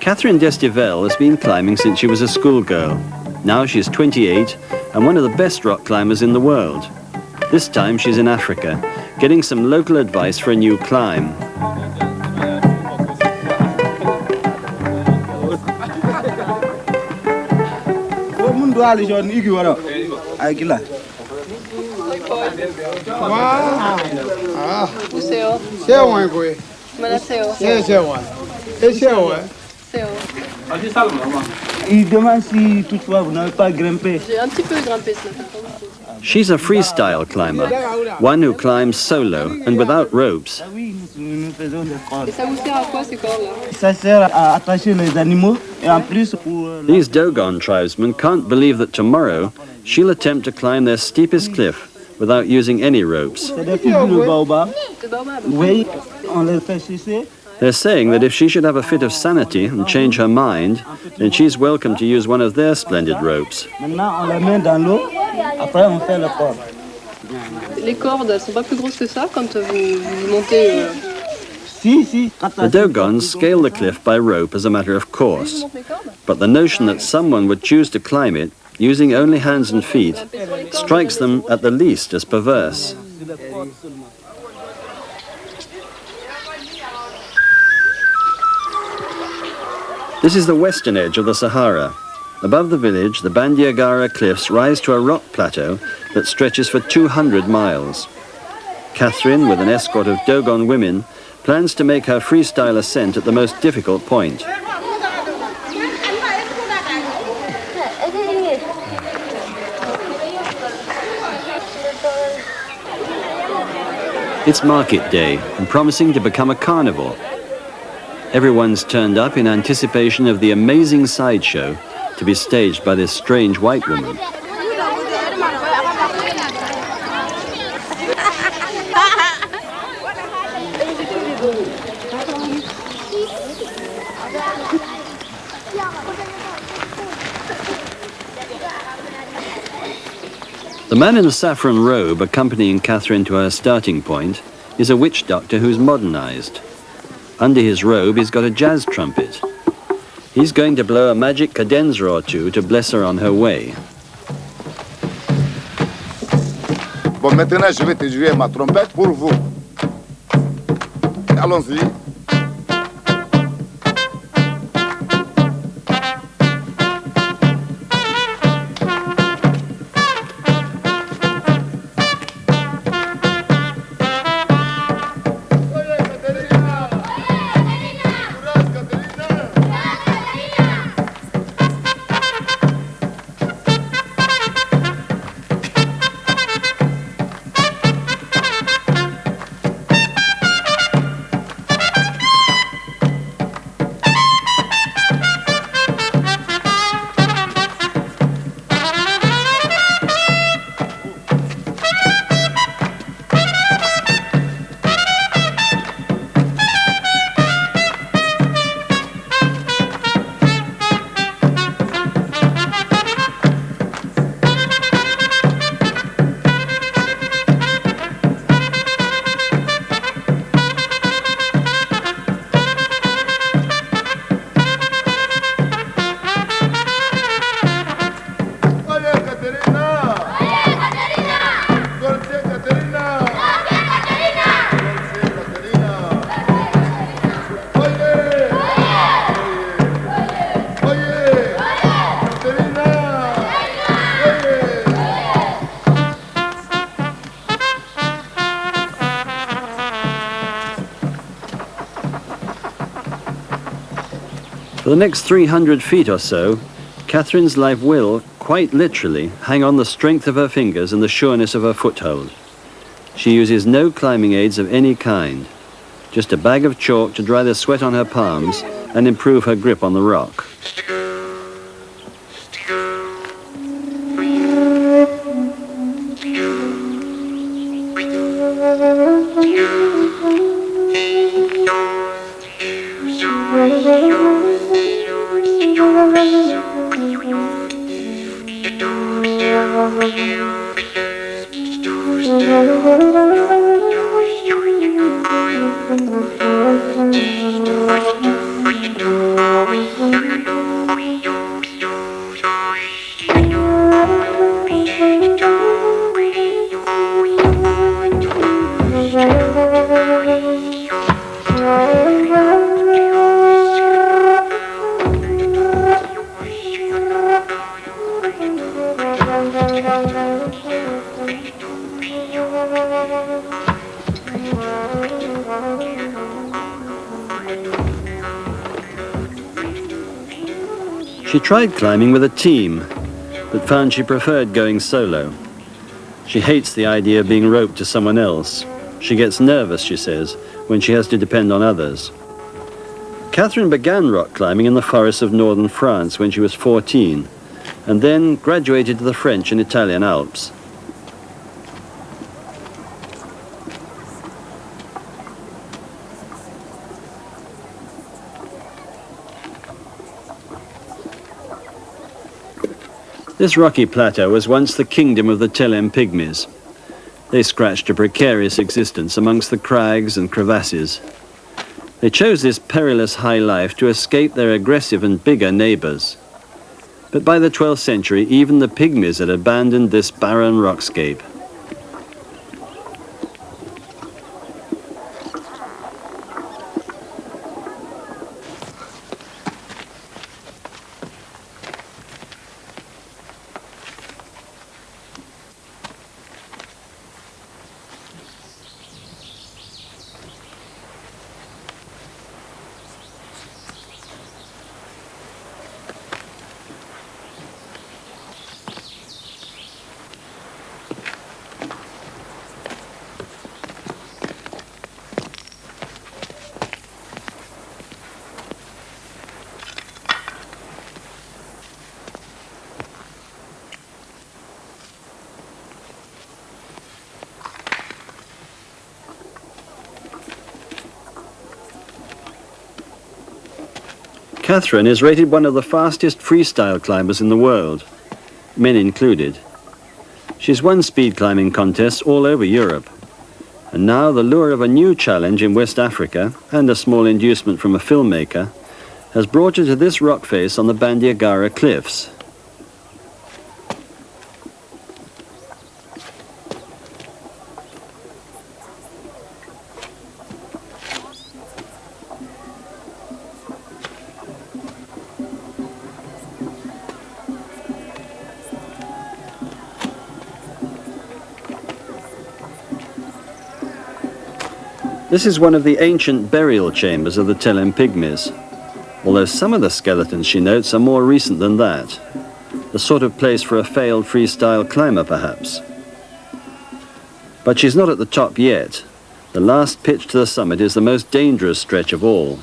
Catherine Destivelle has been climbing since she was a schoolgirl. Now she's 28 and one of the best rock climbers in the world. This time she's in Africa, getting some local advice for a new climb. Il demande si toutefois vous n'avez pas grimpé. J'ai un petit peu grimpé ce matin. She's a freestyle climber, one who climbs solo and without ropes. Et ça vous sert à quoi ces cordes là? Ça sert à attacher les animaux et en plus pour... These Dogon tribesmen can't believe that tomorrow she'll attempt to climb their steepest cliff without using any ropes. C'est des fibres de baobab. De baobab. Oui, on les fait sécher. They're saying that if she should have a fit of sanity and change her mind, then she's welcome to use one of their splendid ropes. Maintenant, on les met dans l'eau. Après, on fait le corps. Les cordes, elles sont pas plus grosses que ça quand vous montez. Si. The Dogons scale the cliff by rope as a matter of course, but the notion that someone would choose to climb it using only hands and feet strikes them at the least as perverse. This is the western edge of the Sahara. Above the village, the Bandiagara cliffs rise to a rock plateau that stretches for 200 miles. Catherine, with an escort of Dogon women, plans to make her freestyle ascent at the most difficult point. It's market day and promising to become a carnival. Everyone's turned up in anticipation of the amazing sideshow to be staged by this strange white woman. The man in the saffron robe accompanying Catherine to her starting point is a witch doctor who's modernized. Under his robe, he's got a jazz trumpet. He's going to blow a magic cadenza or two to bless her on her way. Bon, maintenant, je vais te jouer ma trompette pour vous. Allons-y. For the next 300 feet or so, Catherine's life will, quite literally, hang on the strength of her fingers and the sureness of her foothold. She uses no climbing aids of any kind, just a bag of chalk to dry the sweat on her palms and improve her grip on the rock. She tried climbing with a team, but found she preferred going solo. She hates the idea of being roped to someone else. She gets nervous, she says, when she has to depend on others. Catherine began rock climbing in the forests of northern France when she was 14, and then graduated to the French and Italian Alps. This rocky plateau was once the kingdom of the Telem pygmies. They scratched a precarious existence amongst the crags and crevasses. They chose this perilous high life to escape their aggressive and bigger neighbours. But by the 12th century, even the pygmies had abandoned this barren rockscape. Catherine is rated one of the fastest freestyle climbers in the world, men included. She's won speed climbing contests all over Europe, and now the lure of a new challenge in West Africa and a small inducement from a filmmaker has brought her to this rock face on the Bandiagara cliffs. This is one of the ancient burial chambers of the Telem pygmies, although some of the skeletons, she notes, are more recent than that. The sort of place for a failed freestyle climber, perhaps. But she's not at the top yet. The last pitch to the summit is the most dangerous stretch of all.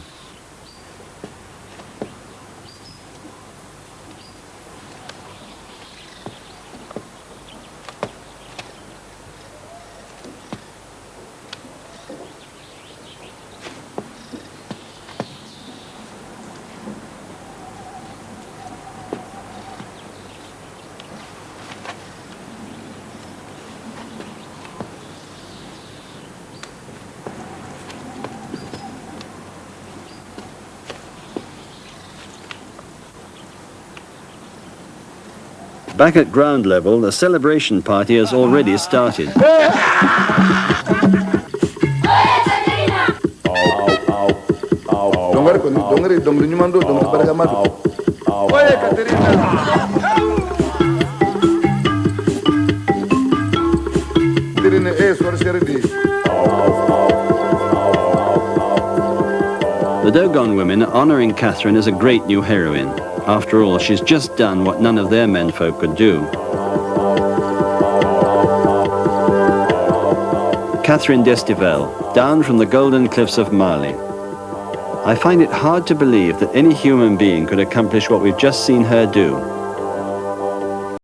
Back at ground level, the celebration party has already started. The Dogon women are honouring Catherine as a great new heroine. After all, she's just done what none of their menfolk could do. Catherine Destivelle, down from the golden cliffs of Mali. I find it hard to believe that any human being could accomplish what we've just seen her do.